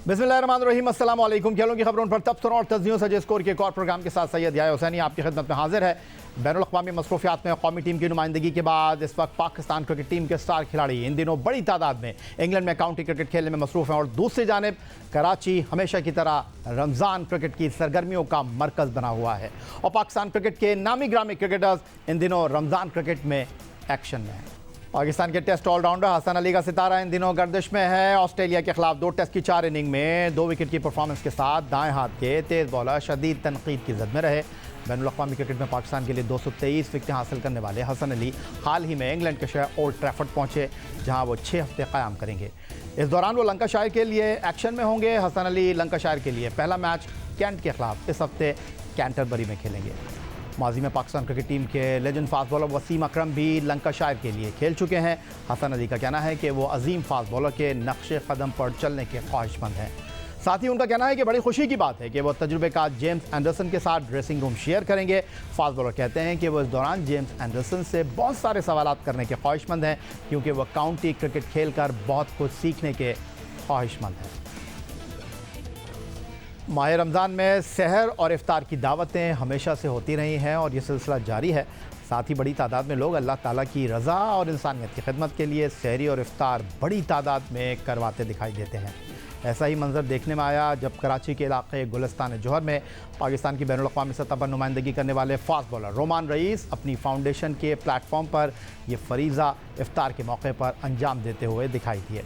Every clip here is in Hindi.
बिस्मिल्लाहिर्रहमानिर्रहीम, अस्सलाम वालेकुम। खेलों की खबरों पर तबसरों और तज्जियों सजे स्कोर के एक और प्रोग्राम के साथ सैयद याह्या हुसैनी आपकी खिदमत में हाजिर है। बैनुल अक़वामी मसरूफियात में कौमी टीम की नुमाइंदगी के बाद इस वक्त पाकिस्तान क्रिकेट टीम के स्टार खिलाड़ी इन दिनों बड़ी तादाद में इंग्लैंड में काउंटी क्रिकेट खेलने में मसरूफ़ हैं और दूसरी जानिब कराची हमेशा की तरह रमज़ान क्रिकेट की सरगर्मियों का मरकज़ बना हुआ है और पाकिस्तान क्रिकेट के नामी ग्रामी क्रिकेटर्स इन दिनों रमज़ान क्रिकेट में एक्शन में हैं। पाकिस्तान के टेस्ट ऑलराउंडर हसन अली का सितारा इन दिनों गर्दिश में है। ऑस्ट्रेलिया के खिलाफ 2 टेस्ट की 4 इनिंग में 2 विकेट की परफॉर्मेंस के साथ दाएं हाथ के तेज़ बॉलर शदीद तनकीद की जद में रहे। बैनुल अक़वामी क्रिकेट में पाकिस्तान के लिए 223 विकेटें हासिल करने वाले हसन अली हाल ही में इंग्लैंड के शहर ओल्ड ट्रैफर्ड पहुंचे, जहां वो 6 हफ्ते क़याम करेंगे। इस दौरान वो लंकाशायर के लिए एक्शन में होंगे। हसन अली लंकाशायर के लिए पहला मैच कैंट के खिलाफ इस हफ्ते कैंटरबरी में खेलेंगे। माजी में पाकिस्तान क्रिकेट टीम के लेजेंड फास्ट बॉलर वसीम अकरम भी लंकाशायर के लिए खेल चुके हैं। हसन अली का कहना है कि वो अजीम फास्ट बॉलर के नक्शे कदम पर चलने के ख्वाहिशमंद हैं। साथ ही उनका कहना है कि बड़ी खुशी की बात है कि वो तजुर्बेकार जेम्स एंडरसन के साथ ड्रेसिंग रूम शेयर करेंगे। फास्ट बॉलर कहते हैं कि वो इस दौरान जेम्स एंडरसन से बहुत सारे सवालात करने के ख्वाहिशमंद हैं, क्योंकि वह काउंटी क्रिकेट खेल कर बहुत कुछ सीखने के ख्वाहिशमंद हैं। माह रमज़ान में सहर और इफ्तार की दावतें हमेशा से होती रही हैं और ये सिलसिला जारी है। साथ ही बड़ी तादाद में लोग अल्लाह ताला की रज़ा और इंसानियत की खिदमत के लिए सहरी और इफ्तार बड़ी तादाद में करवाते दिखाई देते हैं। ऐसा ही मंजर देखने में आया जब कराची के इलाके गुलिस्तान जोहर में पाकिस्तान की बैनुल अक़वामी सतह पर नुमाइंदगी करने वाले फास्ट बॉलर रोमान रईस अपनी फाउंडेशन के प्लेटफॉर्म पर यह फरीज़ा इफ्तार के मौके पर अंजाम देते हुए दिखाई दिए।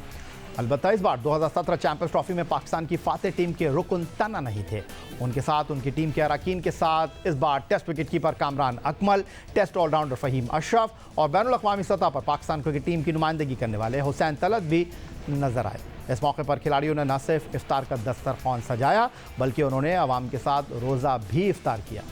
अलबत्ता इस बार 2017 चैंपियंस ट्रॉफी में पाकिस्तान की फातेह टीम के रुकन तना नहीं थे। उनके साथ उनकी टीम के अरकान के साथ इस बार test wicket keeper Kamran Akmal, test allrounder Faheem Ashraf और बैनुल अक़वामी सतह पर पाकिस्तान क्रिकेट टीम की नुमाइंदगी करने वाले हुसैन तलत भी नजर आए। इस मौके पर खिलाड़ियों ने न सिर्फ इफ्तार का दस्तरखान सजाया, बल्कि उन्होंने आवाम के साथ रोज़ा भी इफ्तार किया।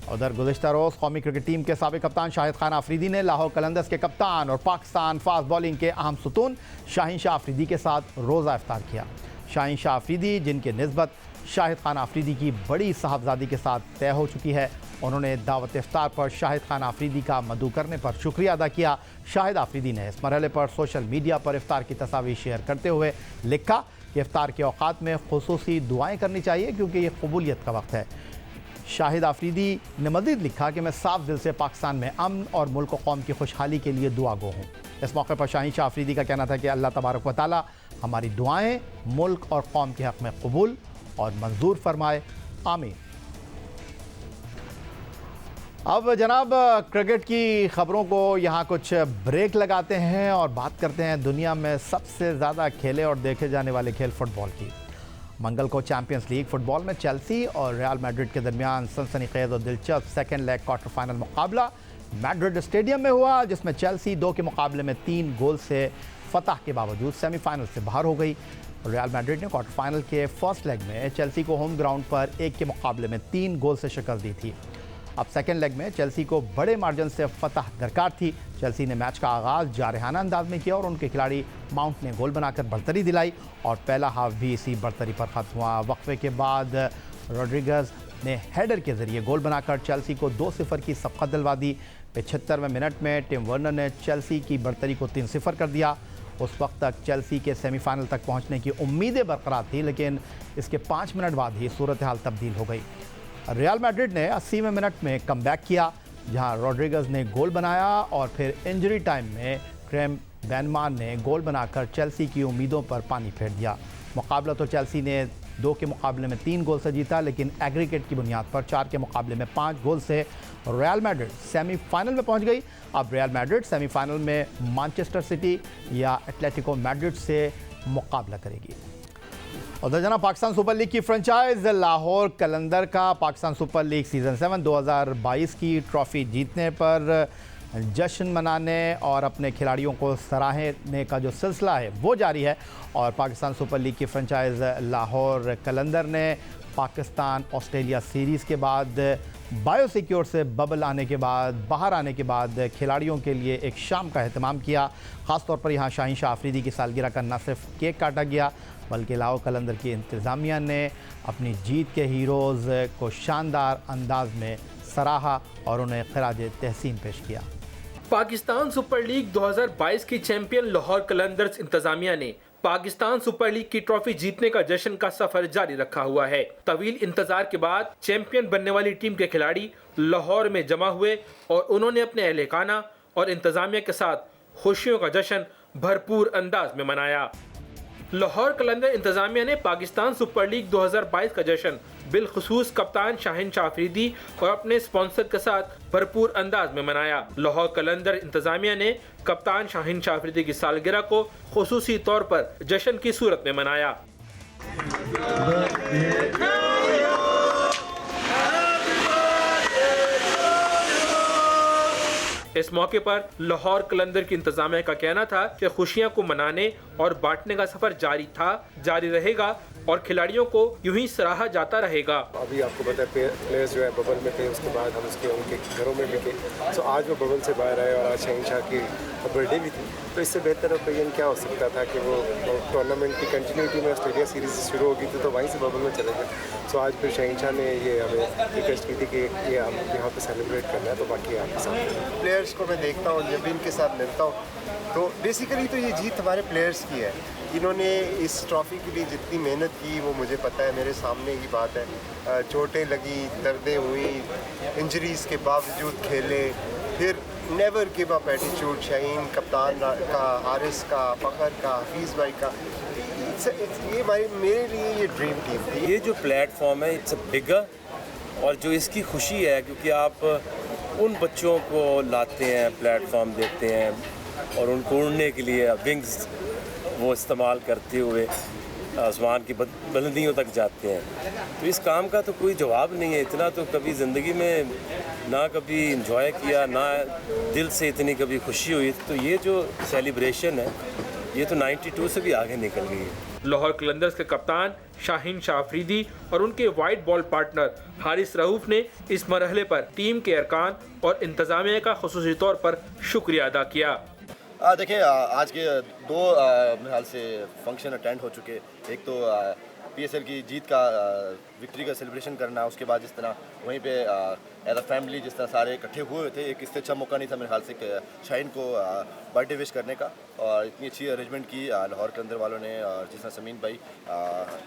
उधर गुज़िश्ता रोज़ कौमी क्रिकेट टीम के साबिक़ कप्तान शाहिद खान आफरीदी ने लाहौर कलंदर्स के कप्तान और पाकिस्तान फास्ट बॉलिंग के अहम सुतून शाहीन शाह आफरीदी के साथ रोज़ा इफ्तार किया। शाहीन शाह आफरीदी, जिनकी निस्बत शाहिद खान आफरीदी की बड़ी साहबजादी के साथ तय हो चुकी है, उन्होंने दावत इफ्तार पर शाहिद खान आफरीदी का मदू करने पर शुक्रिया अदा किया। शाहिद आफरीदी ने इस मरहले पर सोशल मीडिया पर इफ्तार की तस्वीर शेयर करते हुए लिखा कि इफ्तार के औकात में खुसूसी दुआएँ करनी चाहिए, क्योंकि ये कबूलियत का वक्त है। शाहिद आफरीदी ने मज़ीद लिखा कि मैं साफ दिल से पाकिस्तान में अमन और मुल्क व कौम की खुशहाली के लिए दुआ गो हूँ। इस मौके पर शाहीन शाह आफरीदी का कहना था कि अल्लाह तबारक व तआला हमारी दुआएं मुल्क और कौम के हक़ में कबूल और मंजूर फरमाए, आमीन। अब जनाब क्रिकेट की ख़बरों को यहाँ कुछ ब्रेक लगाते हैं और बात करते हैं दुनिया में सबसे ज़्यादा खेले और देखे जाने वाले खेल फुटबॉल की। मंगल को चैंपियंस लीग फुटबॉल में चेल्सी और रियल मैड्रिड के दरमियान सनसनीखेज़ और दिलचस्प सेकंड लेग क्वार्टर फाइनल मुकाबला मैड्रिड स्टेडियम में हुआ, जिसमें चेल्सी 2 के मुकाबले में 3 गोल से फतह के बावजूद सेमीफाइनल से बाहर हो गई। रियल मैड्रिड ने क्वार्टर फाइनल के फर्स्ट लेग में चेल्सी को होम ग्राउंड पर 1 के मुकाबले में 3 गोल से शिकस्त दी थी। अब सेकेंड लेग में चेल्सी को बड़े मार्जिन से फतह दरकार थी। चेल्सी ने मैच का आगाज़ जारहाना अंदाज में किया और उनके खिलाड़ी माउंट ने गोल बनाकर बढ़तरी दिलाई और पहला हाफ भी इसी बढ़तरी पर ख़त्म हुआ। वक्फे के बाद रोड्रिगेज ने हेडर के ज़रिए गोल बनाकर चेल्सी को 2-0 की सबकत दिलवा दी। 75वें मिनट में टिम वर्नर ने चेल्सी की बढ़तरी को 3-0 कर दिया। उस वक्त तक चेल्सी के सेमीफाइनल तक पहुँचने की उम्मीदें बरकरार थी, लेकिन इसके 5 मिनट बाद ही सूरत हाल तब्दील हो गई। रियल मैड्रिड ने 80वें मिनट में कमबैक किया, जहां रोड्रिगेज ने गोल बनाया और फिर इंजरी टाइम में क्रेम बेनमान ने गोल बनाकर चेल्सी की उम्मीदों पर पानी फेर दिया। मुकाबला तो चेल्सी ने 2 के मुकाबले में 3 गोल से जीता, लेकिन एग्रीगेट की बुनियाद पर 4 के मुकाबले में 5 गोल से रियल मैड्रिड सेमीफाइनल में पहुंच गई। अब रियल मैड्रिड सेमीफाइनल में मैनचेस्टर सिटी या एटलेटिको मैड्रिड से मुकाबला करेगी। उधर जना पाकिस्तान सुपर लीग की फ्रेंचाइज लाहौर कलंदर का पाकिस्तान सुपर लीग सीज़न 7 2022 की ट्रॉफ़ी जीतने पर जश्न मनाने और अपने खिलाड़ियों को सराहने का जो सिलसिला है वो जारी है। और पाकिस्तान सुपर लीग की फ्रेंचाइज लाहौर कलंदर ने पाकिस्तान ऑस्ट्रेलिया सीरीज़ के बाद बायोसिक्योर से बबल आने के बाद बाहर आने के बाद खिलाड़ियों के लिए एक शाम का एहतमाम किया। ख़ासतौर पर यहाँ शाहीन शाह आफरीदी की सालगिरह का न सिर्फ केक काटा गया, बल्कि लाहौर कलंदर की इंतज़ामिया ने अपनी जीत के हीरोज़ को शानदार अंदाज में सराहा और उन्हें खराज तहसीन पेश किया। पाकिस्तान सुपर लीग 2022 की चैंपियन लाहौर कलंदर्स इंतजामिया ने पाकिस्तान सुपर लीग की ट्रॉफी जीतने का जश्न का सफर जारी रखा हुआ है। तवील इंतजार के बाद चैंपियन बनने वाली टीम के खिलाड़ी लाहौर में जमा हुए और उन्होंने अपने अहलखाना और इंतजामिया के साथ खुशियों का जश्न भरपूर अंदाज में मनाया। लाहौर कलंदर इंतजामिया ने पाकिस्तान सुपर लीग 2022 का जश्न बिलखुसूस कप्तान शाहीन शाह अफरीदी और अपने स्पॉन्सर के साथ भरपूर अंदाज में मनाया। लाहौर कलंदर इंतजामिया ने कप्तान शाहीन शाह अफरीदी की सालगिरह को खुसूसी तौर पर जश्न की सूरत में मनाया। इस मौके पर लाहौर कलंदर की इंतजामिया का कहना था कि खुशियां को मनाने और बांटने का सफर जारी रहेगा और खिलाड़ियों को यूं ही सराहा जाता रहेगा। अभी आपको पता है प्लेयर्स जो है बबल में थे, उसके बाद हम उनके घरों में भी थे। तो आज वो बबल से बाहर आए और आज शाहीन शाह की बर्थडे भी थी, तो इससे बेहतर ओपिनियन क्या हो सकता था कि वो टूर्नामेंट की कंटिन्यूटी में ऑस्ट्रेलिया सीरीज शुरू होगी थी तो वहीं से बबल में चले गए। तो आज फिर शाहीन शाह ने ये हमें रिक्वेस्ट की थी कि ये हम यहाँ पे सेलिब्रेट करना है, तो बाकी आपके साथ प्लेयर्स को मैं देखता हूँ, जब भी इनके साथ मिलता हूँ तो बेसिकली तो ये जीत हमारे प्लेयर्स की है। इन्होंने इस ट्रॉफ़ी के लिए जितनी मेहनत की वो मुझे पता है, मेरे सामने ही बात है। चोटें लगी, दर्दें हुई, इंजरीज़ के बावजूद खेले, फिर never give up attitude. Shaheen कप्तान का, हारिस का, फ़खर का, हफीज़ भाई का, ये भाई मेरे लिए ये ड्रीम टीम थी। ये जो प्लेटफॉर्म है इट्स अ बिगर, और जो इसकी खुशी है क्योंकि आप उन बच्चों को लाते हैं, प्लेटफॉर्म देते हैं और उनको उड़ने के लिए विंग्स वो इस्तेमाल करते हुए आसमान की बुलंदियों तक जाते हैं। तो इस काम का तो कोई जवाब नहीं है। इतना तो कभी ज़िंदगी में ना कभी इंजॉय किया, ना दिल से इतनी कभी खुशी हुई। तो ये जो सेलिब्रेशन है ये तो 92 से भी आगे निकल गई है। लाहौर कलंदर्स के कप्तान शाहीन शाह अफरीदी और उनके white ball partner Haris Rauf ने इस मरहले पर टीम के अरकान और इंतजामिया का खुसूसी तौर पर शुक्रिया अदा किया। देखिए, आज के दो मेरे ख्याल से फंक्शन अटेंड हो चुके। एक तो पीएसएल की जीत का विक्ट्री का सेलिब्रेशन करना, उसके बाद जिस तरह वहीं पे एज अ फैमिली जिस तरह सारे इकट्ठे हुए थे, एक इससे अच्छा मौका नहीं था मेरे ख्याल से शाहीन को बर्थडे विश करने का। और इतनी अच्छी अरेंजमेंट की लाहौर कलंदर वालों ने, और जिस तरह समीन भाई,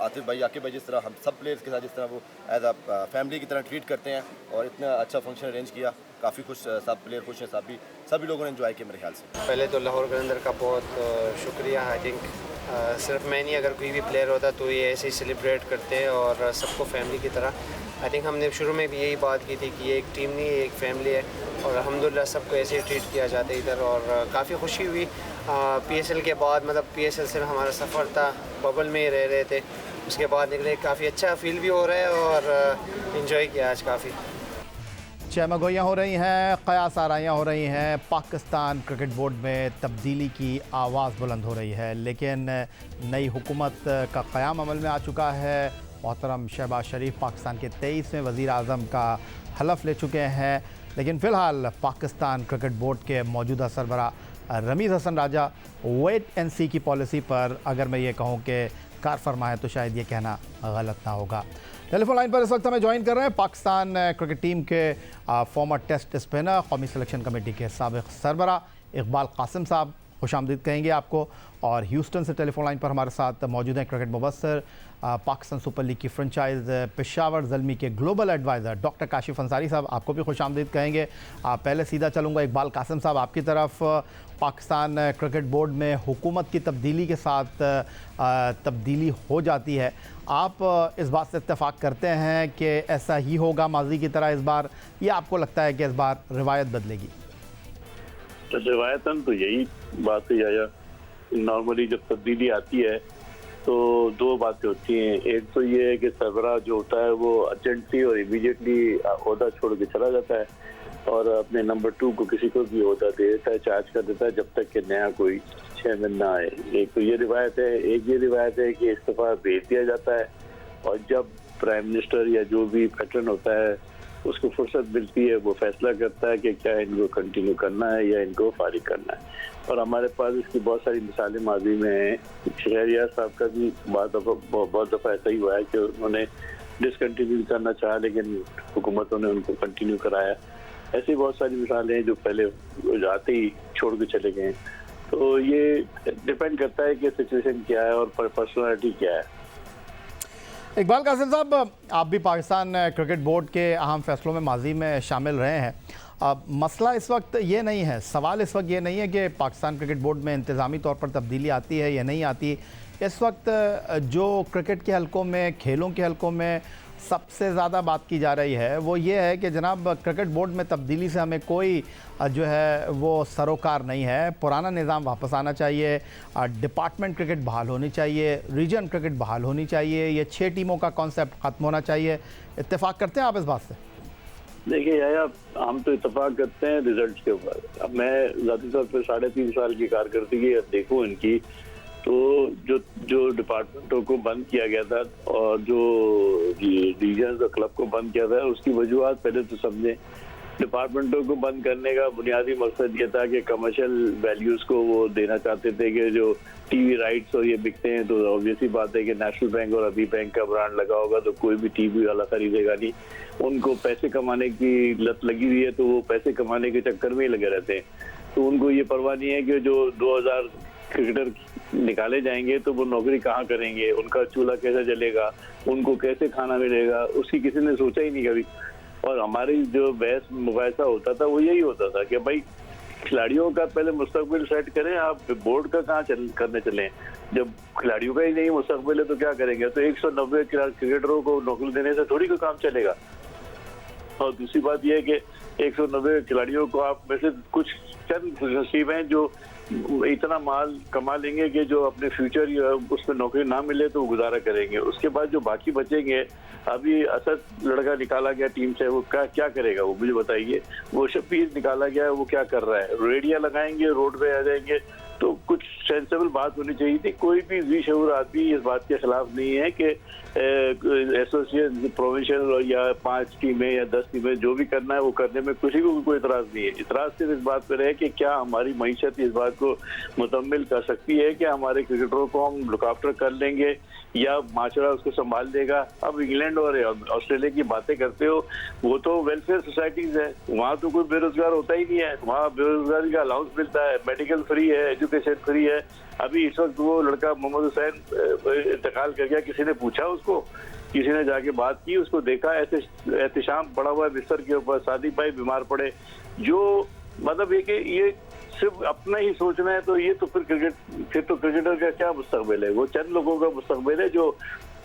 आतिफ भाई, आकिब भाई, जिस तरह हम सब प्लेयर्स के साथ जिस तरह वो एज अ फैमिली की तरह ट्रीट करते हैं और इतना अच्छा फंक्शन अरेंज किया। काफ़ी खुश, सब प्लेयर खुश हैं, सभी लोगों ने एंजॉय किया मेरे ख्याल से। पहले तो लाहौर कलंदर का बहुत शुक्रिया। आई थिंक सिर्फ मैं नहीं, अगर कोई भी प्लेयर होता तो ये ऐसे ही सेलिब्रेट करते हैं और सबको फैमिली की तरह। आई थिंक हमने शुरू में भी यही बात की थी कि ये एक टीम नहीं है, एक फैमिली है और अल्हम्दुलिल्लाह सबको ऐसे ही ट्रीट किया जाता है इधर। और काफ़ी खुशी हुई पीएसएल के बाद, मतलब पीएसएल से हमारा सफ़र था, बबल में ही रह रहे थे, उसके बाद निकले, काफ़ी अच्छा फील भी हो रहा है और इन्जॉय किया आज काफ़ी। चमगोइयाँ हो रही हैं, क़यास आराइयाँ हो रही हैं, पाकिस्तान क्रिकेट बोर्ड में तब्दीली की आवाज़ बुलंद हो रही है, लेकिन नई हुकूमत का क़याम अमल में आ चुका है। मोहतरम शहबाज शरीफ पाकिस्तान के 23वें वज़ीर आज़म का हलफ ले चुके हैं, लेकिन फ़िलहाल पाकिस्तान क्रिकेट बोर्ड के मौजूदा सरबरा रमीज़ हसन राजा वेट एंड सी की पॉलिसी पर अगर मैं ये कहूँ कि कार फरमा है तो शायद ये कहना गलत ना होगा। टेलीफोन लाइन पर इस वक्त हमें ज्वाइन कर रहे हैं पाकिस्तान क्रिकेट टीम के फॉर्मर टेस्ट स्पिनर, कौमी सिलेक्शन कमेटी के साबिक़ सरबरा इकबाल कासिम साहब, खुशामदीद कहेंगे आपको। और ह्यूस्टन से टेलीफोन लाइन पर हमारे साथ मौजूद हैं cricket Mubassir, Pakistan super league की फ्रेंचाइज पेशावर ज़ल्मी के global adviser doctor Kashif Ansari sahab, आपको भी खुशामदीद कहेंगे। पहले सीधा चलूँगा इकबाल कासिम साहब आपकी तरफ। पाकिस्तान क्रिकेट बोर्ड में हुकूमत की तब्दीली के साथ तब्दीली हो जाती है, आप इस बात से इत्तेफाक करते हैं कि ऐसा ही होगा माजी की तरह इस बार, या आपको लगता है कि इस बार रिवायत बदलेगी? तो रिवायतन तो यही बात है या नॉर्मली जब तब्दीली आती है तो दो बातें होती हैं। एक तो ये है कि सरबराह जो होता है वो अर्जेंटली और इमीडिएटली ओहदा छोड़ के चला जाता है और अपने नंबर 2 को किसी को भी ओहदा दे देता है, चार्ज कर देता है जब तक कि नया कोई चेयरमैन ना आए। एक तो ये रिवायत है। एक ये रिवायत है कि इस्तीफा भेज दिया जाता है और जब प्राइम मिनिस्टर या जो भी पैटर्न होता है उसको फुर्सत मिलती है वो फैसला करता है कि क्या इनको कंटिन्यू करना है या इनको फारिग करना है। और हमारे पास इसकी बहुत सारी मिसालें माजी में हैं। शहरियार साहब का भी बहुत दफ़ा ऐसा ही हुआ है कि उन्होंने डिसकंटिन्यू करना चाहा लेकिन हुकूमतों ने उनको कंटिन्यू कराया। ऐसी बहुत सारी मिसालें हैं जो पहले जाते ही छोड़ के चले गए। तो ये डिपेंड करता है कि सिचुएशन क्या है और पर्सनालिटी क्या है। इकबाल कासिम साहब, आप भी पाकिस्तान क्रिकेट बोर्ड के अहम फैसलों में माजी में शामिल रहे हैं। अब मसला इस वक्त ये नहीं है, सवाल इस वक्त ये नहीं है कि पाकिस्तान क्रिकेट बोर्ड में इंतज़ामी तौर पर तब्दीली आती है या नहीं आती। इस वक्त जो क्रिकेट के हलकों में, खेलों के हलकों में सबसे ज़्यादा बात की जा रही है वो ये है कि जनाब क्रिकेट बोर्ड में तब्दीली से हमें कोई जो है वो सरोकार नहीं है। पुराना निज़ाम वापस आना चाहिए, डिपार्टमेंट क्रिकेट बहाल होनी चाहिए, रीजन क्रिकेट बहाल होनी चाहिए, ये 6 टीमों का कॉन्सेप्ट ख़त्म होना चाहिए। इत्तेफाक करते हैं आप इस बात से? देखिए यार, हम तो इत्तेफाक करते हैं रिजल्ट के ऊपर। अब मैं ज़ाती तौर पर 3.5 साल की कारकर्दगी देखूँ इनकी, तो जो डिपार्टमेंटों को बंद किया गया था और जो रीजन और क्लब को बंद किया था, उसकी वजूहत पहले तो समझें। डिपार्टमेंटों को बंद करने का बुनियादी मकसद ये था कि कमर्शियल वैल्यूज़ को वो देना चाहते थे कि जो टीवी राइट्स और ये बिकते हैं, तो ऑब्वियसली बात है कि नेशनल बैंक और अभी बैंक का ब्रांड लगा होगा तो कोई भी टीवी वाला खरीदेगा नहीं। उनको पैसे कमाने की लत लगी हुई है, तो वो पैसे कमाने के चक्कर में ही लगे रहते हैं। तो उनको ये परवाह नहीं है कि जो 2000 क्रिकेटर निकाले जाएंगे तो वो नौकरी कहाँ करेंगे, उनका चूल्हा कैसे जलेगा, उनको कैसे खाना मिलेगा, उसकी किसी ने सोचा ही नहीं कभी। और हमारी जो बहस मुबाहिसा होता था वो यही होता था कि भाई खिलाड़ियों का पहले मुस्तकबिल सेट करें, आप बोर्ड का कहाँ करने चलें। जब खिलाड़ियों का ही नहीं मुस्तकबिल है तो क्या करेंगे। तो 190 क्रिकेटरों को नौकरी देने से थोड़ी कोई काम चलेगा। और दूसरी बात यह है कि 190 खिलाड़ियों को आप में से कुछ चंद नसीब हैं जो इतना माल कमा लेंगे कि जो अपने फ्यूचर उसमें नौकरी ना मिले तो वो गुजारा करेंगे। उसके बाद जो बाकी बचेंगे, अभी असद लड़का निकाला गया टीम से, वो क्या करेगा वो मुझे बताइए। वो शब्बीर निकाला गया है, वो क्या कर रहा है। रेडिया लगाएंगे, रोड पे आ जाएंगे। तो कुछ सेंसेबल बात होनी चाहिए थी। कोई भी विशऊर आदमी इस बात के खिलाफ नहीं है कि एसोसिएशन प्रोविंशियल या 5 टीमें या 10 टीमें जो भी करना है वो करने में किसी को भी कोई इतराज़ नहीं है। इतराज़ सिर्फ इस बात पर है कि क्या हमारी मईशत इस बात को मुकम्मल कर सकती है कि हमारे क्रिकेटरों को हम लुक आफ्टर कर लेंगे या माशरा उसको संभाल देगा। अब इंग्लैंड और ऑस्ट्रेलिया की बातें करते हो, वो तो वेलफेयर सोसाइटीज है, वहाँ तो कोई बेरोजगार होता ही नहीं है। वहाँ बेरोजगारी का अलाउंस मिलता है, मेडिकल फ्री है, एजुकेशन फ्री है। अभी इस वक्त वो लड़का मोहम्मद हुसैन इंतकाल कर गया, किसी ने पूछा उसको, किसी ने जाके बात की, उसको देखा ऐसे एहतिशाम पड़ा हुआ है बिस्तर के ऊपर, सादिक भाई बीमार पड़े। जो मतलब ये कि ये सिर्फ अपना ही सोचना है, तो ये तो फिर क्रिकेटर का क्या मुस्तकबिल है। वो चंद लोगों का मुस्तकबिल है जो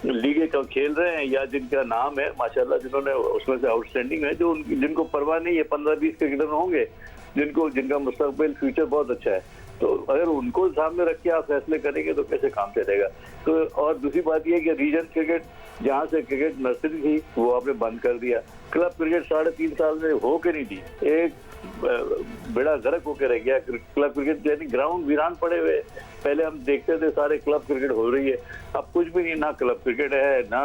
लीगे का खेल रहे हैं या जिनका नाम है माशाल्लाह, जिन्होंने उसमें से आउटस्टैंडिंग है, जो जिनको परवाह नहीं है। 15-20 क्रिकेटर होंगे जिनका मुस्तकबिल फ्यूचर बहुत अच्छा है। तो अगर उनको सामने रख के आप फैसले करेंगे तो कैसे काम चलेगा। तो और दूसरी बात यह कि रीजन क्रिकेट, जहाँ से क्रिकेट नर्सरी थी वो आपने बंद कर दिया। क्लब क्रिकेट 3.5 साल में हो के नहीं थी, एक बेड़ा गर्क होकर रह गया। क्लब क्रिकेट यानी ग्राउंड वीरान पड़े हुए। पहले हम देखते थे सारे क्लब क्रिकेट हो रही है, अब कुछ भी नहीं, ना क्लब क्रिकेट है ना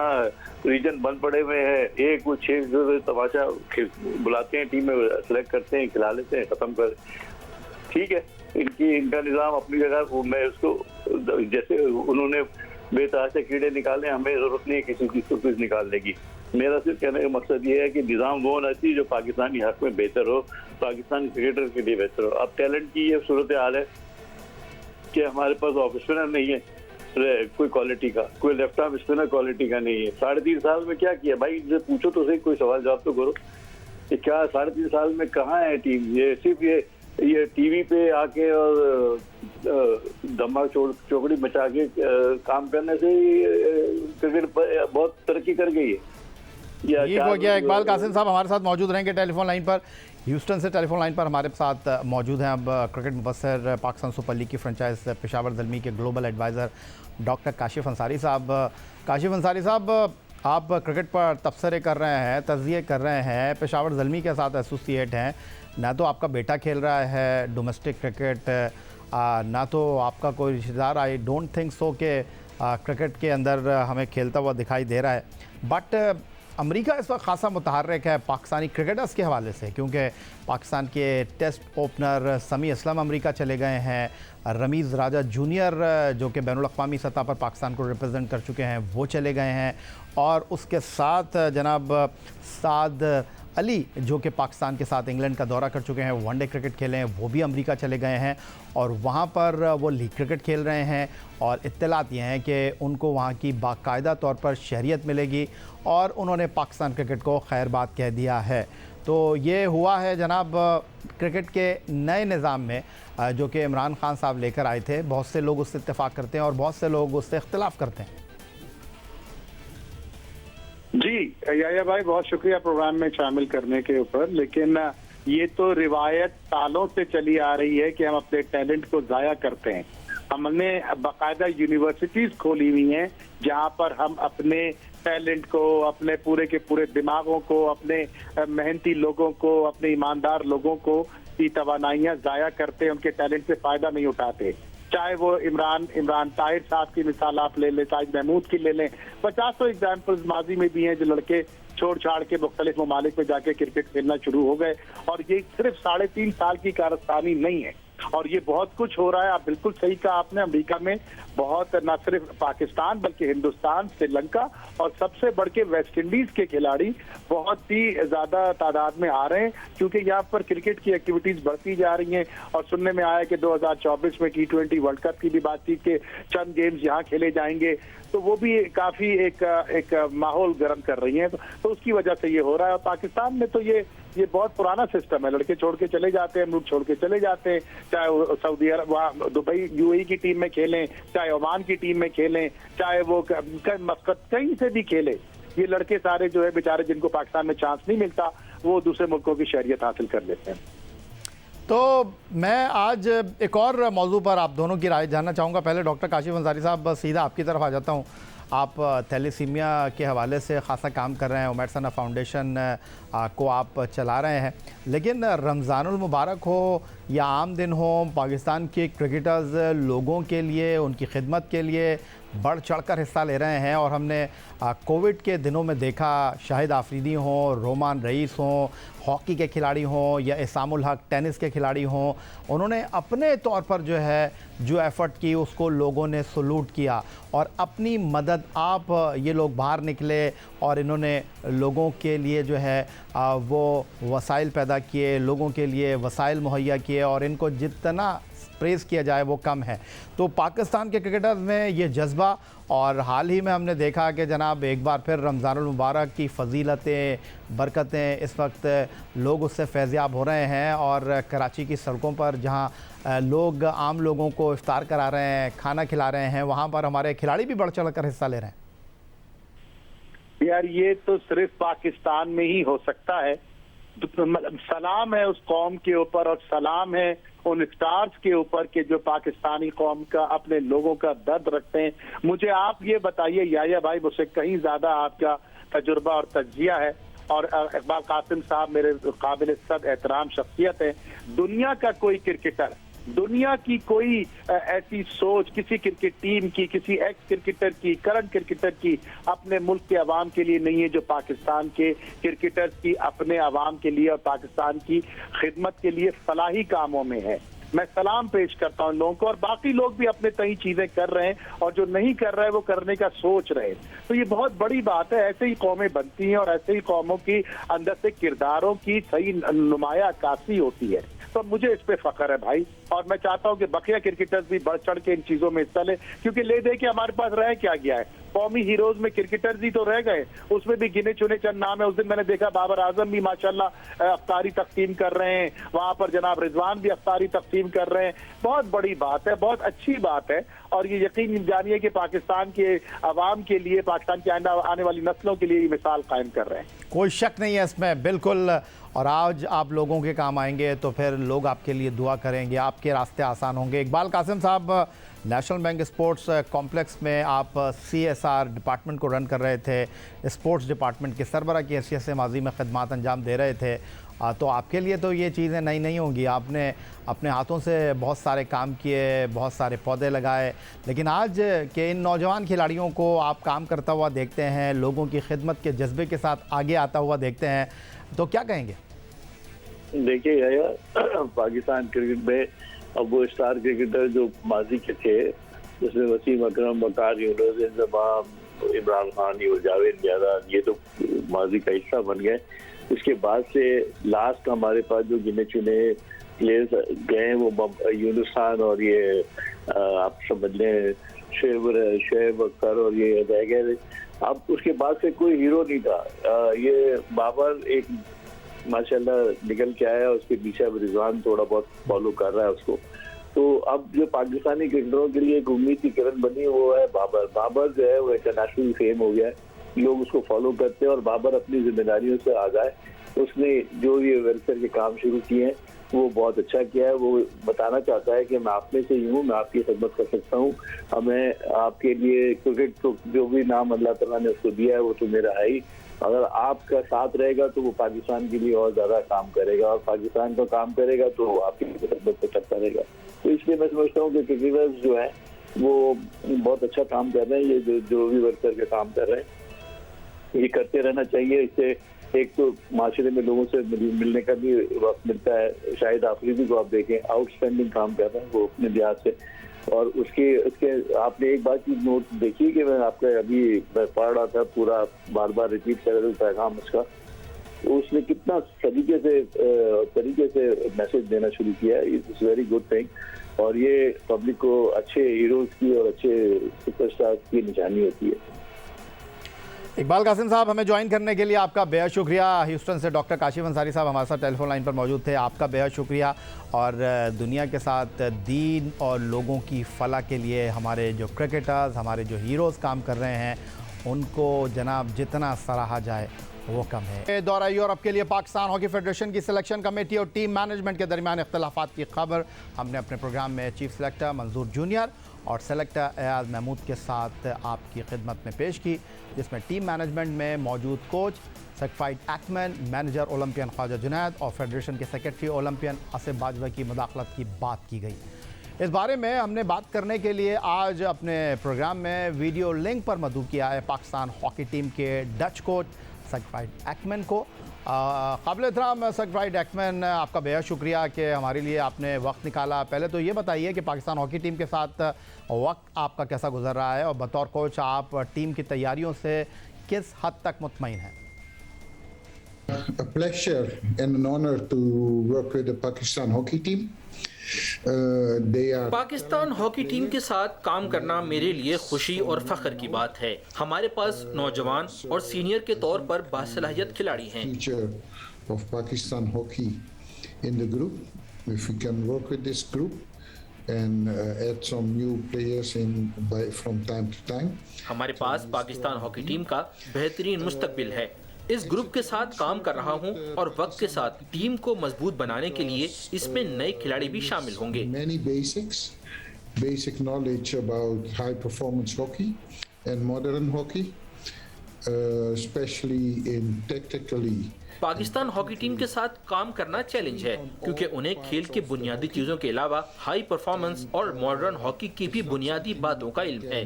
रीजन बंद पड़े हुए हैं। एक वो 6 तमाशा बुलाते हैं, टीम में सेलेक्ट करते हैं, खिला लेते हैं, खत्म कर। ठीक है, इनका निज़ाम अपनी जगह। मैं उसको जैसे उन्होंने बेतहाशा कीड़े निकाले, हमें जरूरत नहीं है किसी चीज़ को कुछ निकालने की। मेरा सिर्फ कहने का मकसद ये है कि निज़ाम वो होना चाहिए जो पाकिस्तानी हक में बेहतर हो, पाकिस्तानी क्रिकेटर के लिए बेहतर हो। अब टैलेंट की ये सूरत हाल है कि हमारे पास ऑफ स्पिनर नहीं है कोई क्वालिटी का, कोई लेफ्ट आर्म स्पिनर क्वालिटी का नहीं है। 3.5 साल में क्या किया भाई, इनसे पूछो तो सही, कोई सवाल जवाब तो करो कि क्या 3.5 साल में कहाँ है टीम। ये सिर्फ ये टीवी पे आके और धमाक चौकड़ी मचा के काम करने से क्रिकेट बहुत तरक्की कर गई है। ये हो गया। इकबाल कासिम साहब हमारे साथ मौजूद रहेंगे टेलीफोन लाइन पर, ह्यूस्टन से टेलीफोन लाइन पर हमारे साथ मौजूद हैं अब cricket Mubassir, Pakistan super league की फ्रेंचाइज पेशावर ज़ल्मी के global adviser doctor Kashif Ansari sahab. Kashif Ansari साहब, आप क्रिकेट पर तबसरे कर रहे हैं, तज़किए कर रहे हैं, पेशावर ज़ल्मी के साथ एसोसिएट हैं। ना तो आपका बेटा खेल रहा है डोमेस्टिक क्रिकेट, ना तो आपका कोई रिश्तेदार, आई डोंट थिंक सो कि क्रिकेट के अंदर हमें खेलता हुआ दिखाई दे रहा है। बट अमेरिका इस वक्त खासा मुतहर्रिक है पाकिस्तानी क्रिकेटर्स के हवाले से, क्योंकि पाकिस्तान के टेस्ट ओपनर समी असलम अमेरिका चले गए हैं, रमीज़ राजा जूनियर जो कि बैनुल-अक़वामी सतह पर पाकिस्तान को रिप्रेजेंट कर चुके हैं वो चले गए हैं, और उसके साथ जनाब साद अली जो कि पाकिस्तान के साथ इंग्लैंड का दौरा कर चुके हैं, वनडे क्रिकेट खेले हैं, वो भी अमेरिका चले गए हैं और वहाँ पर वो लीग क्रिकेट खेल रहे हैं और इत्तलात ये हैं कि उनको वहाँ की बाकायदा तौर पर शहरियत मिलेगी और उन्होंने पाकिस्तान क्रिकेट को खैर बात कह दिया है। तो ये हुआ है जनाब क्रिकेट के नए निज़ाम में जो कि इमरान खान साहब लेकर आए थे। बहुत से लोग उससे इत्तेफाक करते हैं और बहुत से लोग उससे इख्तिलाफ करते हैं। जी याया भाई, बहुत शुक्रिया प्रोग्राम में शामिल करने के ऊपर। लेकिन ये तो रिवायत सालों से चली आ रही है कि हम अपने टैलेंट को जाया करते हैं। हमने बाकायदा यूनिवर्सिटीज खोली हुई हैं जहां पर हम अपने टैलेंट को, अपने पूरे के पूरे दिमागों को, अपने मेहनती लोगों को, अपने ईमानदार लोगों को की तवानाइयां जाया करते हैं, उनके टैलेंट से फायदा नहीं उठाते। चाहे वो इमरान ताहिर साहब की मिसाल आप ले लें, साजिद महमूद की ले लें, 50 एग्जाम्पल्स माजी में भी हैं जो लड़के छोड़ छाड़ के मुख्तलिफ ममालिक में जाके क्रिकेट खेलना शुरू हो गए। और ये सिर्फ 3.5 साल की कारस्तानी नहीं है और ये बहुत कुछ हो रहा है। आप बिल्कुल सही कहा आपने, अमेरिका में बहुत, न सिर्फ पाकिस्तान बल्कि हिंदुस्तान, श्रीलंका और सबसे बढ़ के वेस्ट इंडीज के खिलाड़ी बहुत ही ज्यादा तादाद में आ रहे हैं क्योंकि यहाँ पर क्रिकेट की एक्टिविटीज बढ़ती जा रही हैं। और सुनने में आया कि 2024 में T20 वर्ल्ड कप की भी बातचीत के चंद गेम्स यहाँ खेले जाएंगे, तो वो भी काफी एक माहौल गर्म कर रही है। तो उसकी वजह से ये हो रहा है। और पाकिस्तान में तो ये बहुत पुराना सिस्टम है, लड़के छोड़ के चले जाते हैं, मुल्क छोड़ के चले जाते हैं, चाहे वो सऊदी अरब, वहाँ दुबई UAE की टीम में खेलें, चाहे ओमान की टीम में खेलें, चाहे वो मस्कत कहीं से भी खेले, ये लड़के सारे जो है बेचारे जिनको पाकिस्तान में चांस नहीं मिलता वो दूसरे मुल्कों की शहरियत हासिल कर लेते हैं। तो मैं आज एक और मौजू पर आप दोनों की राय जानना चाहूँगा। पहले डॉक्टर काशिफ अंसारी साहब, सीधा आपकी तरफ आ जाता हूँ। आप थैलेसीमिया के हवाले से ख़ासा काम कर रहे हैं, उमैर सना फाउंडेशन को आप चला रहे हैं, लेकिन रमज़ानुल मुबारक हो या आम दिन हो, पाकिस्तान के क्रिकेटर्स लोगों के लिए, उनकी खिदमत के लिए बढ़ चढ़कर हिस्सा ले रहे हैं। और हमने कोविड के दिनों में देखा, शाहिद आफरीदी हों, रोमान रईस हों, हॉकी के खिलाड़ी हों या इसामुल हक टेनिस के खिलाड़ी हों, उन्होंने अपने तौर पर जो एफ़र्ट की उसको लोगों ने सलूट किया और अपनी मदद आप ये लोग बाहर निकले और इन्होंने लोगों के लिए वो वसाइल पैदा किए, लोगों के लिए वसाइल मुहैया किए और इनको जितना प्रेज़ किया जाए वो कम है। तो पाकिस्तान के क्रिकेटर्स में ये जज्बा, और हाल ही में हमने देखा कि जनाब एक बार फिर रमज़ानुल मुबारक की फजीलतें, बरकतें, इस वक्त लोग उससे फैज़याब हो रहे हैं और कराची की सड़कों पर जहां लोग आम लोगों को इफ्तार करा रहे हैं, खाना खिला रहे हैं, वहाँ पर हमारे खिलाड़ी भी बढ़ चढ़ कर हिस्सा ले रहे हैं। यार ये तो सिर्फ पाकिस्तान में ही हो सकता है। सलाम है उस कौम के ऊपर और सलाम है उन स्टार्स के ऊपर के जो पाकिस्तानी कौम का, अपने लोगों का दर्द रखते हैं। मुझे आप ये बताइए याया भाई, मुझसे कहीं ज्यादा आपका तजुर्बा और तज्जिया है और इकबाल कासिम साहब मेरे काबिल सद एहतराम शख्सियत है। दुनिया का कोई क्रिकेटर, दुनिया की कोई ऐसी सोच किसी क्रिकेट टीम की, किसी एक्स क्रिकेटर की, करंट क्रिकेटर की अपने मुल्क के अवाम के लिए नहीं है जो पाकिस्तान के क्रिकेटर्स की अपने अवाम के लिए और पाकिस्तान की खिदमत के लिए फलाही कामों में है। मैं सलाम पेश करता हूं लोगों को, और बाकी लोग भी अपने कई चीजें कर रहे हैं और जो नहीं कर रहे हैं वो करने का सोच रहे हैं। तो ये बहुत बड़ी बात है। ऐसे ही कौमें बनती हैं और ऐसे ही कौमों की अंदर से किरदारों की सही नुमाया अक्कासी होती है। तो मुझे इस पे फख्र है भाई, और मैं चाहता हूं कि बकिया क्रिकेटर्स भी बढ़ चढ़ के इन चीजों में हिस्सा ले, क्योंकि ले दे के हमारे पास रह क्या गया है। कौमी हीरोज में क्रिकेटर्स ही तो रह गए, उसमें भी गिने चुने चंद नाम है। उस दिन मैंने देखा बाबर आजम भी माशाल्लाह अफ्तारी तकसीम कर रहे हैं, वहां पर जनाब रिजवान भी अफ्तारी तकसीम कर रहे हैं। बहुत बड़ी बात है, बहुत अच्छी बात है, और ये यकीन जानिए कि पाकिस्तान के अवाम के लिए, पाकिस्तान की आने वाली नस्लों के लिए ये मिसाल कायम कर रहे हैं। कोई शक नहीं है इसमें, बिल्कुल। और आज आप लोगों के काम आएंगे तो फिर लोग आपके लिए दुआ करेंगे, आपके रास्ते आसान होंगे। इकबाल कासिम साहब, नेशनल बैंक स्पोर्ट्स कॉम्प्लेक्स में आप CSR डिपार्टमेंट को रन कर रहे थे, स्पोर्ट्स डिपार्टमेंट के सरबरा की हैसियत से माजी में खदमात अंजाम दे रहे थे। तो आपके लिए तो ये चीज़ें नई नहीं होंगी, आपने अपने हाथों से बहुत सारे काम किए, बहुत सारे पौधे लगाए, लेकिन आज के इन नौजवान खिलाड़ियों को आप काम करता हुआ देखते हैं, लोगों की खिदमत के जज्बे के साथ आगे आता हुआ देखते हैं, तो क्या कहेंगे? देखिए यार, पाकिस्तान क्रिकेट में अब वो स्टार क्रिकेटर जो माजी के थे, जिसमें वसीम अकरम, वकार यूनुस, इंजमाम, इमरान खान, जावेद मियां, ये तो माजी का हिस्सा बन गए। इसके बाद से लास्ट हमारे पास जो गिने चुने प्लेयर्स गए हैं वो यूनुस खान और ये आप समझ लें शेब अख्तर और ये रह गए। अब उसके बाद से कोई हीरो नहीं था। ये बाबर एक माशाल्लाह निकल के आया, उसके पीछे अब रिजवान थोड़ा बहुत फॉलो कर रहा है उसको। तो अब जो पाकिस्तानी क्रिकेटरों के लिए एक उम्मीद की किरण बनी वो है बाबर। बाबर जो है वो इंटरनेशनल फेम हो गया है, लोग उसको फॉलो करते हैं और बाबर अपनी जिम्मेदारियों से आगा है। उसने जो ये वेलफेयर के काम शुरू किए हैं वो बहुत अच्छा किया है। वो बताना चाहता है कि मैं आप में से ही हूँ, मैं आपकी खिदमत कर सकता हूँ। हमें आपके लिए क्रिकेट तो जो भी नाम अल्लाह ताला ने उसको दिया है वो तो मेरा है ही। अगर आपका साथ रहेगा तो वो पाकिस्तान के लिए और ज़्यादा काम करेगा, और पाकिस्तान का काम करेगा तो वो आपकी खिदमत को करता रहेगा। तो इसलिए मैं समझता हूँ कि क्रिकेटर्स जो है वो बहुत अच्छा काम कर रहे हैं। ये जो भी वर्कर के काम कर रहे हैं ये करते रहना चाहिए। इससे एक तो माशरे में लोगों से मिलने का भी वक्त मिलता है। शाहिद आफरीदी को आप देखें, आउटस्टैंडिंग काम कर रहे हैं वो अपने लिहाज से। और उसके आपने एक बात की नोट देखी कि मैं आपका अभी पढ़ रहा था, पूरा बार बार रिपीट कर रहा था पैगाम उसका, तो उसने कितना तरीके से मैसेज देना शुरू किया है। It's very good thing. और ये पब्लिक को अच्छे हीरोज की और अच्छे सुपरस्टार्स की निशानी होती है। इकबाल कासिम साहब, हमें ज्वाइन करने के लिए आपका बेहद शुक्रिया। ह्यूस्टन से डॉक्टर काशिफ अंसारी साहब हमारे साथ टेलीफोन लाइन पर मौजूद थे, आपका बेहद शुक्रिया। और दुनिया के साथ दीन और लोगों की फलाह के लिए हमारे जो क्रिकेटर्स, हमारे जो हीरोज़ काम कर रहे हैं, उनको जनाब जितना सराहा जाए वो कम है। दौरा यूरोप के लिए पाकिस्तान हॉकी फेडरेशन की सिलेक्शन कमेटी और टीम मैनेजमेंट के दरमियान इख्तलाफात की खबर हमने अपने प्रोग्राम में चीफ सेलेक्टर मंजूर जूनियर और सेलेक्टर एयाज महमूद के साथ आपकी खिदमत में पेश की, जिसमें टीम मैनेजमेंट में मौजूद coach certified Aikman, manager olympian Khawaja Junaid और फेडरेशन के सेक्रेटरी ओलंपियन आसिफ बाजवा की मुदाखलत की बात की गई। इस बारे में हमने बात करने के लिए आज अपने प्रोग्राम में वीडियो लिंक पर मदऊ किया है पाकिस्तान हॉकी टीम के डच कोच सर्टिफाइड एक्टमैन को। काबिल एहतराम सर्टिफाइड एक्टमैन, आपका बेहद शुक्रिया कि हमारे लिए आपने वक्त निकाला। पहले तो ये बताइए कि पाकिस्तान हॉकी टीम के साथ वक्त आपका कैसा गुजर रहा है और बतौर कोच आप टीम की तैयारियों से किस हद तक मुतमईन हैं? A pleasure and an honor to work with the Pakistan hockey team. Pakistan hockey team के साथ काम करना मेरे लिए खुशी और फख्र की बात है। हमारे पास नौजवान और सीनियर के तौर पर बासलाहियत खिलाड़ी हैं। of Pakistan hockey in the group. If we can work with this group and add some new players from time to time. हमारे पास पाकिस्तान हॉकी टीम का बेहतरीन मुस्तकबिल है। इस ग्रुप के साथ काम कर रहा हूं और वक्त के साथ टीम को मजबूत बनाने के लिए इसमें नए खिलाड़ी भी शामिल होंगे। Many basic knowledge about high performance hockey and modern hockey, especially in tactically. Pakistan hockey team के साथ काम करना चैलेंज है क्योंकि उन्हें खेल के बुनियादी चीजों के अलावा हाई परफॉर्मेंस और मॉडर्न हॉकी की भी बुनियादी बातों का इल्म है।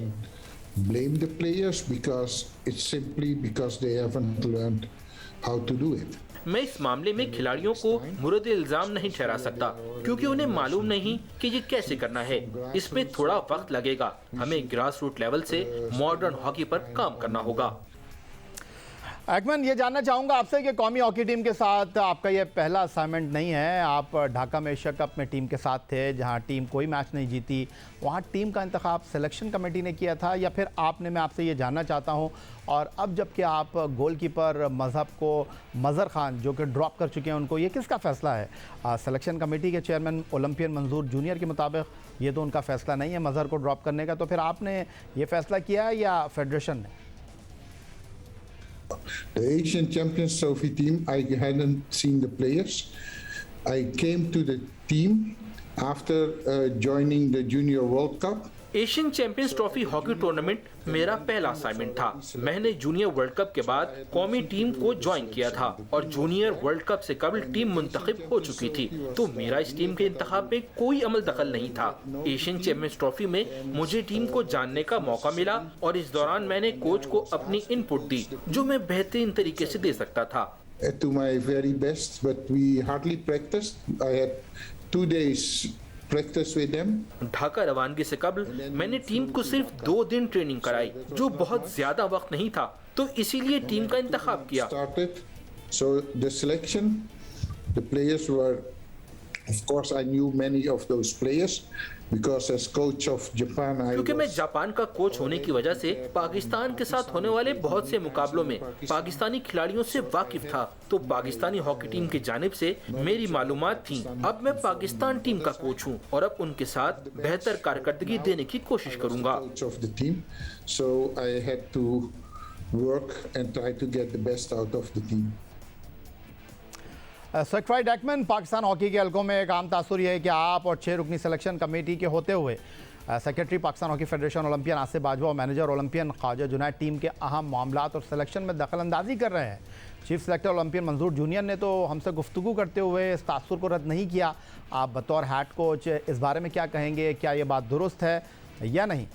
Blame the players because it's simply because they haven't learned how to do it. मैं इस मामले में खिलाड़ियों को मुर्द इल्जाम नहीं ठहरा सकता क्योंकि उन्हें मालूम नहीं कि ये कैसे करना है। इसमें थोड़ा वक्त लगेगा। हमें ग्रास रूट लेवल से मॉडर्न हॉकी पर काम करना होगा। एक्टमैन, ये जानना चाहूँगा आपसे कि कौमी हॉकी टीम के साथ आपका ये पहला असाइनमेंट नहीं है। आप ढाका में एशिया कप में टीम के साथ थे जहाँ टीम कोई मैच नहीं जीती। वहाँ टीम का इंतखाब सिलेक्शन कमेटी ने किया था या फिर आपने? मैं आपसे ये जानना चाहता हूँ। और अब जबकि आप गोलकीपर मज़हर खान जो कि ड्रॉप कर चुके हैं, उनको ये किसका फ़ैसला है? सिलेक्शन कमेटी के चेयरमैन ओलंपियन मंजूर जूनियर के मुताबिक ये तो उनका फ़ैसला नहीं है मज़हर को ड्रॉप करने का। तो फिर आपने ये फ़ैसला किया है या फेडरेशन ने? The Asian Champions Trophy team, I hadn't seen the players. I came to the team after joining the Junior World Cup. Asian champions trophy hockey tournament मेरा पहला असाइनमेंट था। मैंने जूनियर वर्ल्ड कप के बाद कौमी टीम को ज्वाइन किया था और जूनियर वर्ल्ड कप से कबल टीम मुंतखब हो चुकी थी, तो मेरा इस टीम के इंतखाब में कोई अमल दखल नहीं था। एशियन चैंपियंस ट्रॉफी में मुझे टीम को जानने का मौका मिला और इस दौरान मैंने कोच को अपनी इनपुट दी जो मैं बेहतरीन तरीके से दे सकता था। To my very best, but we hardly practiced. I had 2 days practice with them. Dhaka रवानगी से कबल मैंने टीम को सिर्फ 2 दिन ट्रेनिंग कराई जो बहुत ज्यादा वक्त नहीं था, तो इसीलिए टीम का इंतखाब किया। Started So the selection, the players were, of course, I knew many of those players because as coach of Japan, I क्योंकि मैं was जापान का कोच होने की वजह से पाकिस्तान के साथ होने वाले बहुत से मुकाबलों में पाकिस्तानी खिलाड़ियों से वाकिफ था, तो पाकिस्तानी हॉकी टीम की जानिब से मेरी मालूमात थी। अब मैं पाकिस्तान टीम का कोच हूं और अब उनके साथ बेहतर कारकर्दगी देने की कोशिश करूंगा। coach of the team, so I had to work and try to get the best out of the team. Secretary डैकमैन, पाकिस्तान हॉकी के हलकों में एक आम तासुर यह है कि आप और 6 रुकनी सिलेक्शन कमेटी के होते हुए secretary Pakistan hockey federation olympian Asif Bajwa और manager olympian Khawaja Junaid team के अहम मामलात और सिलेक्शन में दखल अंदाजी कर रहे हैं। चीफ सेलेक्टर ओलंपियन मंजूर जूनियर ने तो हमसे गुफ्तगू करते हुए इस तासुर को रद्द नहीं किया। आप बतौर हेड कोच इस बारे में क्या कहेंगे, क्या ये बात दुरुस्त है या नहीं?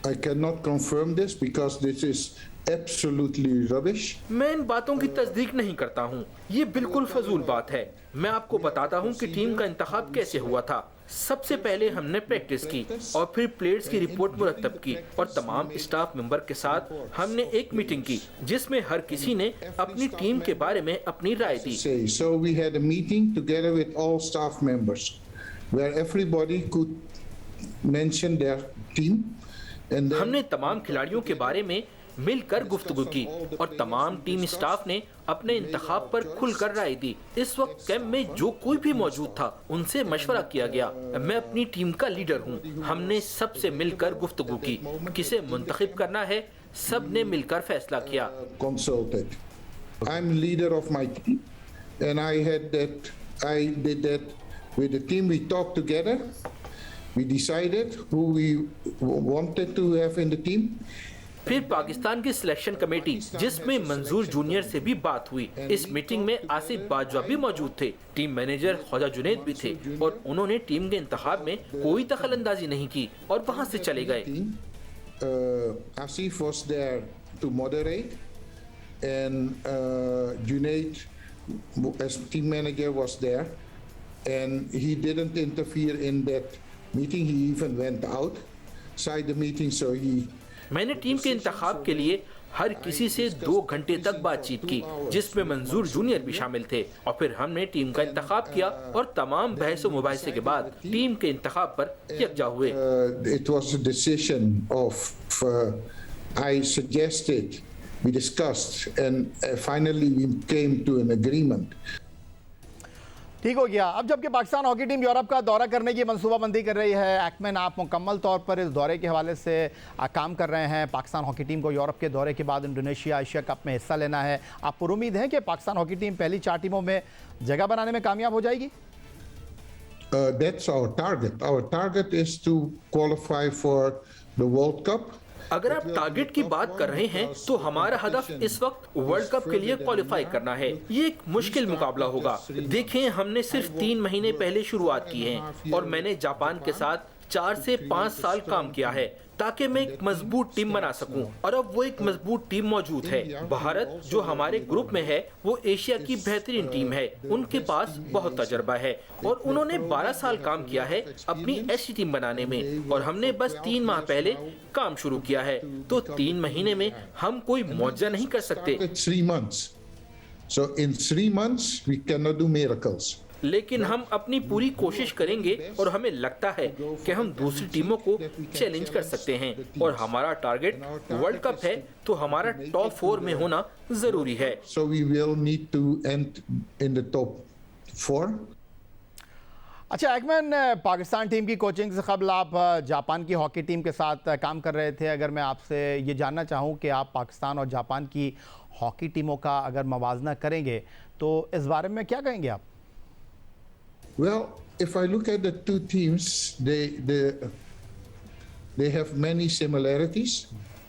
I cannot confirm this because this is absolutely rubbish. मैं इन बातों की तस्दीक नहीं करता हूँ, ये बिल्कुल फजूल बात है। मैं आपको बताता हूँ कि टीम का इंतखाब कैसे हुआ था। सबसे पहले हमने प्रैक्टिस की और फिर प्लेयर्स की रिपोर्ट मुरतब की और तमाम स्टाफ मेंबर के साथ हमने एक मीटिंग की जिसमें हर किसी ने अपनी टीम के बारे में अपनी राय दी। So we had a meeting together with all staff members where everybody could mention their team and then हमने तमाम खिलाड़ियों के बारे में मिलकर गुफ्तगू की और तमाम टीम स्टाफ ने अपने इंतखाब पर खुलकर राय दी। इस वक्त कैंप में जो कोई भी मौजूद था उनसे मशवरा किया गया। मैं अपनी टीम का लीडर हूँ। हमने सबसे मिलकर गुफ्तगू की, किसे मुंतखब करना है सब ने मिलकर फैसला किया। consulted. I'm leader of my team and I did that with the team. We talked together. We decided who we wanted to have in the team. फिर पाकिस्तान की सिलेक्शन कमेटी जिसमें मंजूर जूनियर से भी बात हुई। इस मीटिंग में आसिफ बाजवा भी मौजूद थे, टीम मैनेजर ख्वाजा जुनैद भी थे और उन्होंने टीम के इंतखाब में कोई दखल अंदाजी नहीं की और वहां से चले गए। Asif was there to moderate and Junaid as team manager was there and he didn't interfere in that meeting. He even went outside the meeting, so he मैंने टीम के इंतखाब के लिए हर किसी से 2 घंटे तक बातचीत की जिसमें मंजूर जूनियर भी शामिल थे और फिर हमने टीम का इंतखाब किया और तमाम बहस व मुबाहिसे के बाद टीम के इंतखाब पर यकजा हुए। It was a decision of I suggested, we discussed and finally we came to an agreement. ठीक हो गया। अब जबकि पाकिस्तान हॉकी टीम यूरोप का दौरा करने की मंसूबाबंदी कर रही है, एक्मैन आप मुकम्मल तौर पर इस दौरे के हवाले से काम कर रहे हैं। पाकिस्तान हॉकी टीम को यूरोप के दौरे के बाद इंडोनेशिया एशिया कप में हिस्सा लेना है। आप पर उम्मीद हैं कि पाकिस्तान हॉकी टीम पहली 4 टीमों में जगह बनाने में कामयाब हो जाएगी? That's our target. Our target is to qualify for the World Cup. अगर आप टारगेट की बात कर रहे हैं तो हमारा हदफ इस वक्त वर्ल्ड कप के लिए क्वालिफाई करना है। ये एक मुश्किल मुकाबला होगा। देखें, हमने सिर्फ 3 महीने पहले शुरुआत की है और मैंने जापान के साथ 4 से 5 साल काम किया है ताकि मैं एक मजबूत टीम बना सकूं और अब वो एक मजबूत टीम मौजूद है। भारत जो हमारे ग्रुप में है वो एशिया की बेहतरीन टीम है। उनके पास बहुत तजर्बा है और उन्होंने 12 साल काम किया है अपनी ऐसी टीम बनाने में और हमने बस 3 माह पहले काम शुरू किया है। तो 3 महीने में हम कोई मौजज़ा नहीं कर सकते। 3 months. So in 3 months we cannot do miracles. लेकिन हम अपनी पूरी कोशिश करेंगे और हमें लगता है कि हम दूसरी टीमों को चैलेंज कर सकते हैं और हमारा टारगेट वर्ल्ड कप है तो हमारा टॉप 4 में होना जरूरी है। So we will need to end in the top 4. अच्छा एक्मैन, पाकिस्तान टीम की कोचिंग से कबल आप जापान की हॉकी टीम के साथ काम कर रहे थे। अगर मैं आपसे ये जानना चाहूँ कि आप पाकिस्तान और जापान की हॉकी टीमों का अगर मवाजना करेंगे तो इस बारे में क्या कहेंगे आप? Well, if I look at the two teams, they have many similarities.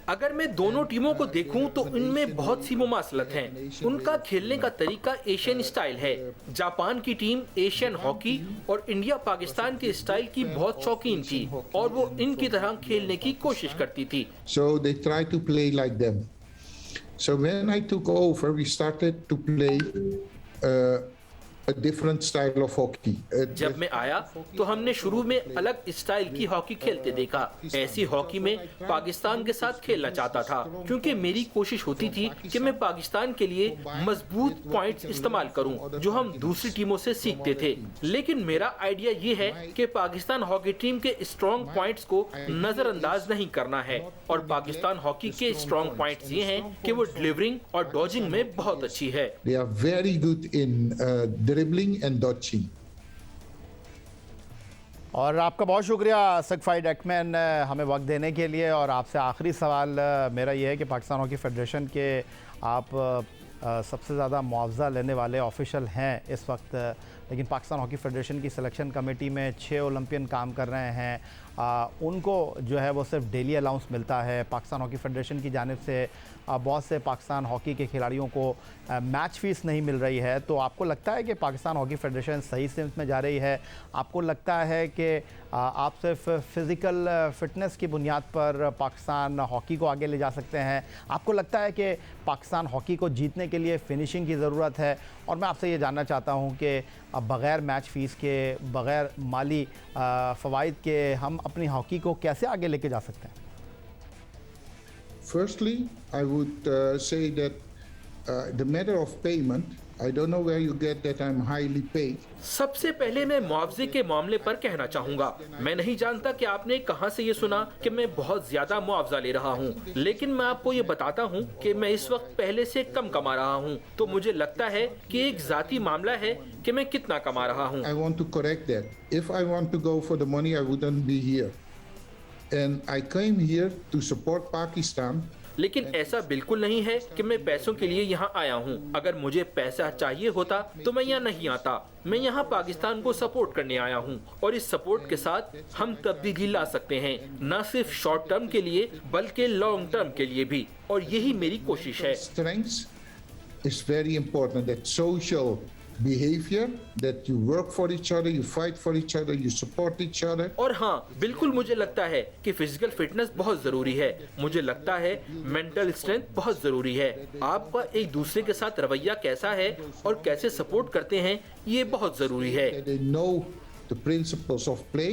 अगर मैं दोनों टीमों को देखूं तो इनमें बहुत सी मुमासलत हैं। उनका खेलने का तरीका एशियन स्टाइल है। जापान की टीम एशियन हॉकी और इंडिया पाकिस्तान के स्टाइल की बहुत शौकीन थी और वो इनकी तरह खेलने की कोशिश करती थी। So they try to play like them. So when I took over, we started to play a different style of hockey. जब मैं आया तो हमने शुरू में अलग स्टाइल की हॉकी खेलते देखा। ऐसी हॉकी में पाकिस्तान के साथ खेलना चाहता था, क्योंकि मेरी कोशिश होती थी कि मैं पाकिस्तान के लिए मजबूत पॉइंट्स इस्तेमाल करूं, जो हम दूसरी टीमों से सीखते थे। लेकिन मेरा आइडिया ये है कि पाकिस्तान हॉकी टीम के स्ट्रॉन्ग पॉइंट्स को नजरअंदाज नहीं करना है, और पाकिस्तान हॉकी के स्ट्रॉन्ग पॉइंट्स ये हैं कि वो डिलीवरिंग और डॉजिंग में बहुत अच्छी है। They are very good in dribbling and dodging. और आपका बहुत शुक्रिया सकफाइड एक्मैन हमें वक्त देने के लिए। और आपसे आखिरी सवाल मेरा ये है कि पाकिस्तान हॉकी फेडरेशन के आप सबसे ज़्यादा मुआवजा लेने वाले ऑफिशियल हैं इस वक्त, लेकिन पाकिस्तान हॉकी फेडरेशन की सिलेक्शन कमेटी में 6 ओलंपियन काम कर रहे हैं। उनको जो है वो सिर्फ डेली अलाउंस मिलता है। पाकिस्तान हॉकी फेडरेशन की जानिब से बहुत से पाकिस्तान हॉकी के खिलाड़ियों को मैच फ़ीस नहीं मिल रही है। तो आपको लगता है कि पाकिस्तान हॉकी फेडरेशन सही सिमत में जा रही है? आपको लगता है कि आप सिर्फ फ़िज़िकल फ़िटनेस की बुनियाद पर पाकिस्तान हॉकी को आगे ले जा सकते हैं? आपको लगता है कि पाकिस्तान हॉकी को जीतने के लिए फ़िनिशिंग की ज़रूरत है? और मैं आपसे ये जानना चाहता हूँ कि बग़ैर मैच फ़ीस के, बग़ैर माली फ़वाइद के हम अपनी हॉकी को कैसे आगे लेके जा सकते हैं? Firstly, I would say that the matter of payment, I don't know where you get that I'm highly paid. सबसे पहले मैं मुआवजे के मामले पर कहना चाहूँगा। मैं नहीं जानता कि आपने कहां से ये सुना कि मैं बहुत ज्यादा मुआवजा ले रहा हूँ, लेकिन मैं आपको ये बताता हूँ कि मैं इस वक्त पहले से कम कमा रहा हूँ। तो मुझे लगता है कि एक जाती मामला है कि मैं कितना कमा रहा हूँ। I want to correct that. If I want to go for the money, I wouldn't be here. And I came here to support Pakistan. लेकिन ऐसा बिल्कुल नहीं है कि मैं पैसों के लिए यहाँ आया हूँ। अगर मुझे पैसा चाहिए होता तो मैं यहाँ नहीं आता। मैं यहाँ पाकिस्तान को सपोर्ट करने आया हूँ, और इस सपोर्ट के साथ हम तब्दीली ला सकते हैं, न सिर्फ शॉर्ट टर्म के लिए बल्कि लॉन्ग टर्म के लिए भी, और यही मेरी कोशिश है। Strengths is very important. That social behavior, that you work for each other, you fight for each other, you support each other. और हाँ, बिल्कुल मुझे लगता है कि फिजिकल फिटनेस बहुत जरूरी है। मुझे लगता है मेंटल स्ट्रेंथ बहुत जरूरी है। आपका एक दूसरे के साथ रवैया कैसा है और कैसे सपोर्ट करते हैं, ये बहुत जरूरी है। That they know the principles of play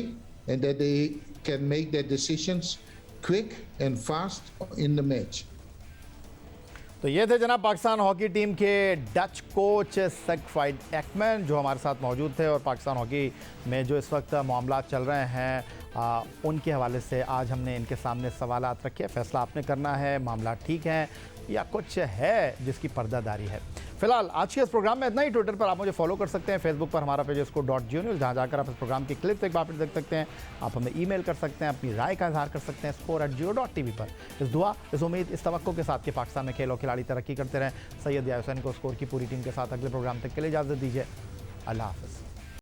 and that they can make their decisions quick and fast in the match. तो ये थे जनाब पाकिस्तान हॉकी टीम के डच कोच सकफाइड एक्मैन, जो हमारे साथ मौजूद थे। और पाकिस्तान हॉकी में जो इस वक्त मामला चल रहे हैं उनके हवाले से आज हमने इनके सामने सवालात रखे। फैसला आपने करना है, मामला ठीक है या कुछ है जिसकी पर्दादारी है। फिलहाल आज के इस प्रोग्राम में इतना ही। ट्विटर पर आप मुझे फॉलो कर सकते हैं, फेसबुक पर हमारा पेज score.geo, जहाँ जाकर आप इस प्रोग्राम की क्लिप्स एक बार फिर देख सकते हैं। आप हमें ईमेल कर सकते हैं, अपनी राय का इजहार कर सकते हैं score@geo.tv पर। इस दुआ, इस उम्मीद, इस तवक्को के साथ कि पाकिस्तान में खेल और खिलाड़ी तरक्की करते रहें। सैयद या हुसैन को स्कोर की पूरी टीम के साथ अगले प्रोग्राम तक के लिए इजाज़त दीजिए। अल्लाह हाफ़िज़।